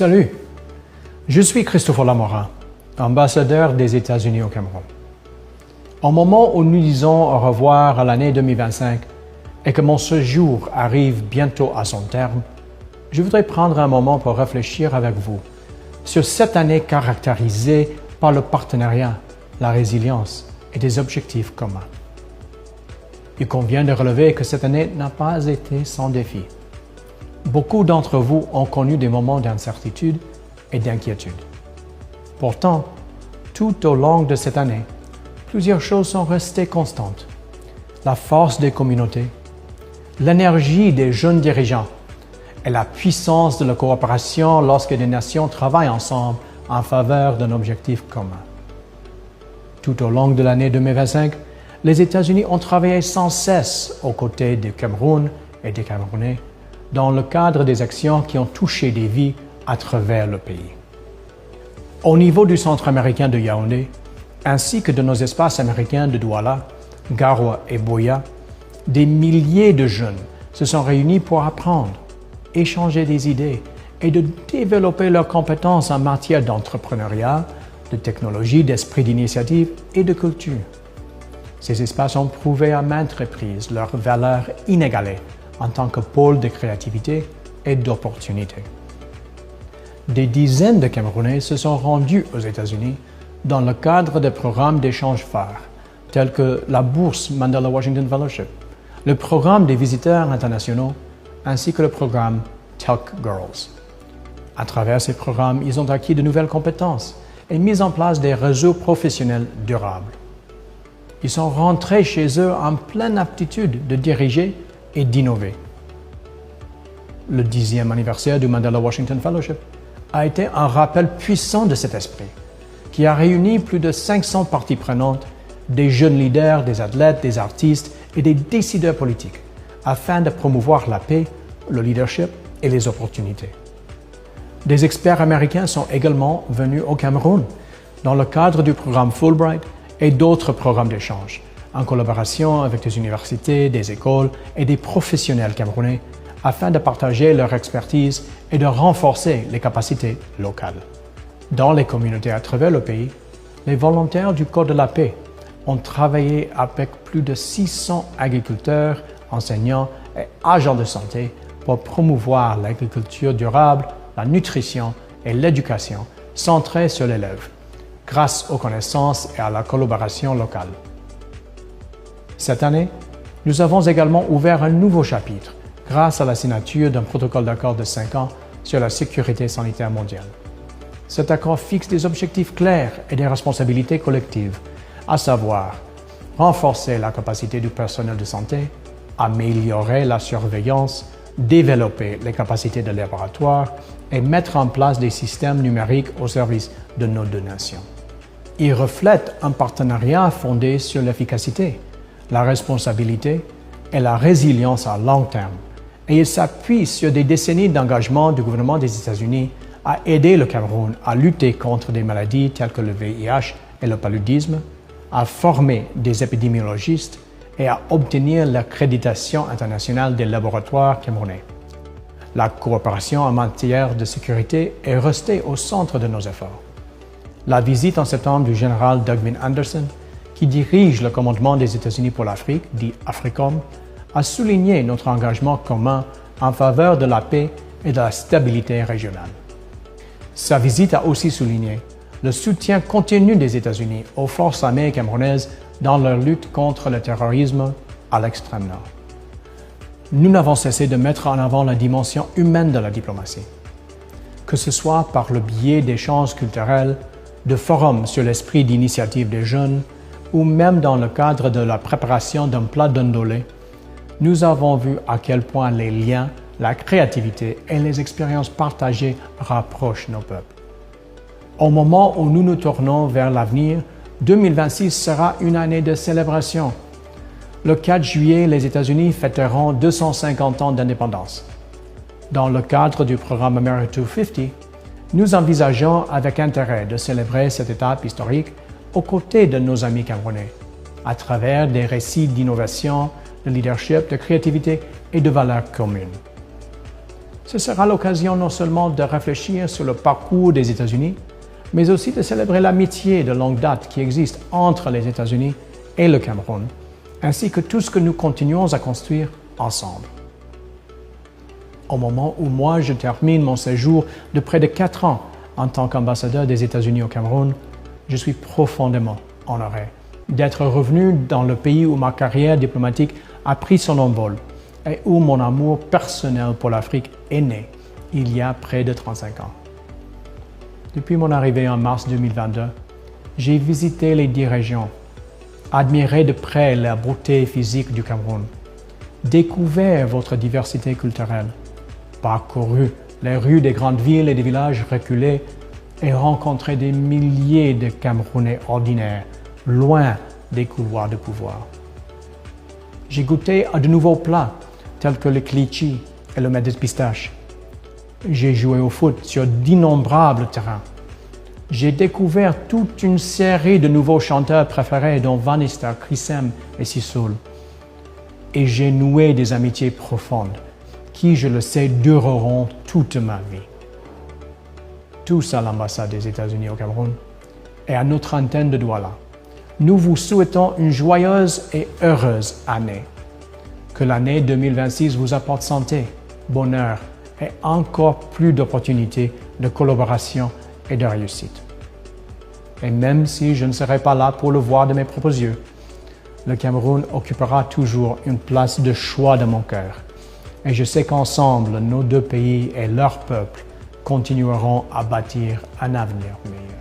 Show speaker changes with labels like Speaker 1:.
Speaker 1: Salut, je suis Christopher Lamorin, ambassadeur des États-Unis au Cameroun. Au moment où nous disons au revoir à l'année 2025 et que mon séjour arrive bientôt à son terme, je voudrais prendre un moment pour réfléchir avec vous sur cette année caractérisée par le partenariat, la résilience et des objectifs communs. Il convient de relever que cette année n'a pas été sans défis. Beaucoup d'entre vous ont connu des moments d'incertitude et d'inquiétude. Pourtant, tout au long de cette année, plusieurs choses sont restées constantes. La force des communautés, l'énergie des jeunes dirigeants et la puissance de la coopération lorsque des nations travaillent ensemble en faveur d'un objectif commun. Tout au long de l'année 2025, les États-Unis ont travaillé sans cesse aux côtés du Cameroun et des Camerounais dans le cadre des actions qui ont touché des vies à travers le pays. Au niveau du centre américain de Yaoundé, ainsi que de nos espaces américains de Douala, Garoua et Buea, des milliers de jeunes se sont réunis pour apprendre, échanger des idées et de développer leurs compétences en matière d'entrepreneuriat, de technologie, d'esprit d'initiative et de culture. Ces espaces ont prouvé à maintes reprises leur valeur inégalée en tant que pôle de créativité et d'opportunité. Des dizaines de Camerounais se sont rendus aux États-Unis dans le cadre de programmes d'échange phares, tels que la bourse Mandela Washington Fellowship, le programme des visiteurs internationaux, ainsi que le programme Telk Girls. À travers ces programmes, ils ont acquis de nouvelles compétences et mis en place des réseaux professionnels durables. Ils sont rentrés chez eux en pleine aptitude de diriger et d'innover. Le 10e anniversaire du Mandela Washington Fellowship a été un rappel puissant de cet esprit, qui a réuni plus de 500 parties prenantes, des jeunes leaders, des athlètes, des artistes et des décideurs politiques, afin de promouvoir la paix, le leadership et les opportunités. Des experts américains sont également venus au Cameroun dans le cadre du programme Fulbright et d'autres programmes d'échange, en collaboration avec des universités, des écoles et des professionnels camerounais, afin de partager leur expertise et de renforcer les capacités locales. Dans les communautés à travers le pays, les volontaires du Code de la paix ont travaillé avec plus de 600 agriculteurs, enseignants et agents de santé pour promouvoir l'agriculture durable, la nutrition et l'éducation centrée sur l'élève, grâce aux connaissances et à la collaboration locale. Cette année, nous avons également ouvert un nouveau chapitre grâce à la signature d'un protocole d'accord de 5 ans sur la sécurité sanitaire mondiale. Cet accord fixe des objectifs clairs et des responsabilités collectives, à savoir renforcer la capacité du personnel de santé, améliorer la surveillance, développer les capacités de laboratoire et mettre en place des systèmes numériques au service de nos deux nations. Il reflète un partenariat fondé sur l'efficacité, la responsabilité et la résilience à long terme, et il s'appuie sur des décennies d'engagement du gouvernement des États-Unis à aider le Cameroun à lutter contre des maladies telles que le VIH et le paludisme, à former des épidémiologistes et à obtenir l'accréditation internationale des laboratoires camerounais. La coopération en matière de sécurité est restée au centre de nos efforts. La visite en septembre du général Douglas Anderson, qui dirige le commandement des États-Unis pour l'Afrique, dit AFRICOM, a souligné notre engagement commun en faveur de la paix et de la stabilité régionale. Sa visite a aussi souligné le soutien continu des États-Unis aux forces armées camerounaises dans leur lutte contre le terrorisme à l'extrême nord. Nous n'avons cessé de mettre en avant la dimension humaine de la diplomatie, que ce soit par le biais d'échanges culturels, de forums sur l'esprit d'initiative des jeunes, ou même dans le cadre de la préparation d'un plat d'ondolé, nous avons vu à quel point les liens, la créativité et les expériences partagées rapprochent nos peuples. Au moment où nous nous tournons vers l'avenir, 2026 sera une année de célébration. Le 4 juillet, les États-Unis fêteront 250 ans d'indépendance. Dans le cadre du programme America 250, nous envisageons avec intérêt de célébrer cette étape historique aux côtés de nos amis camerounais, à travers des récits d'innovation, de leadership, de créativité et de valeurs communes. Ce sera l'occasion non seulement de réfléchir sur le parcours des États-Unis, mais aussi de célébrer l'amitié de longue date qui existe entre les États-Unis et le Cameroun, ainsi que tout ce que nous continuons à construire ensemble. Au moment où moi je termine mon séjour de près de 4 ans en tant qu'ambassadeur des États-Unis au Cameroun, je suis profondément honoré d'être revenu dans le pays où ma carrière diplomatique a pris son envol et où mon amour personnel pour l'Afrique est né il y a près de 35 ans. Depuis mon arrivée en mars 2022, j'ai visité les 10 régions, admiré de près la beauté physique du Cameroun, découvert votre diversité culturelle, parcouru les rues des grandes villes et des villages reculés et rencontré des milliers de Camerounais ordinaires, loin des couloirs de pouvoir. J'ai goûté à de nouveaux plats tels que le klitchi et le mets de pistache. J'ai joué au foot sur d'innombrables terrains. J'ai découvert toute une série de nouveaux chanteurs préférés dont Vanista, Chrisem et Sissoul. Et j'ai noué des amitiés profondes qui, je le sais, dureront toute ma vie. Tous à l'ambassade des États-Unis au Cameroun et à notre antenne de Douala, nous vous souhaitons une joyeuse et heureuse année. Que l'année 2026 vous apporte santé, bonheur et encore plus d'opportunités de collaboration et de réussite. Et même si je ne serai pas là pour le voir de mes propres yeux, le Cameroun occupera toujours une place de choix dans mon cœur. Et je sais qu'ensemble, nos deux pays et leurs peuples continueront à bâtir un avenir meilleur.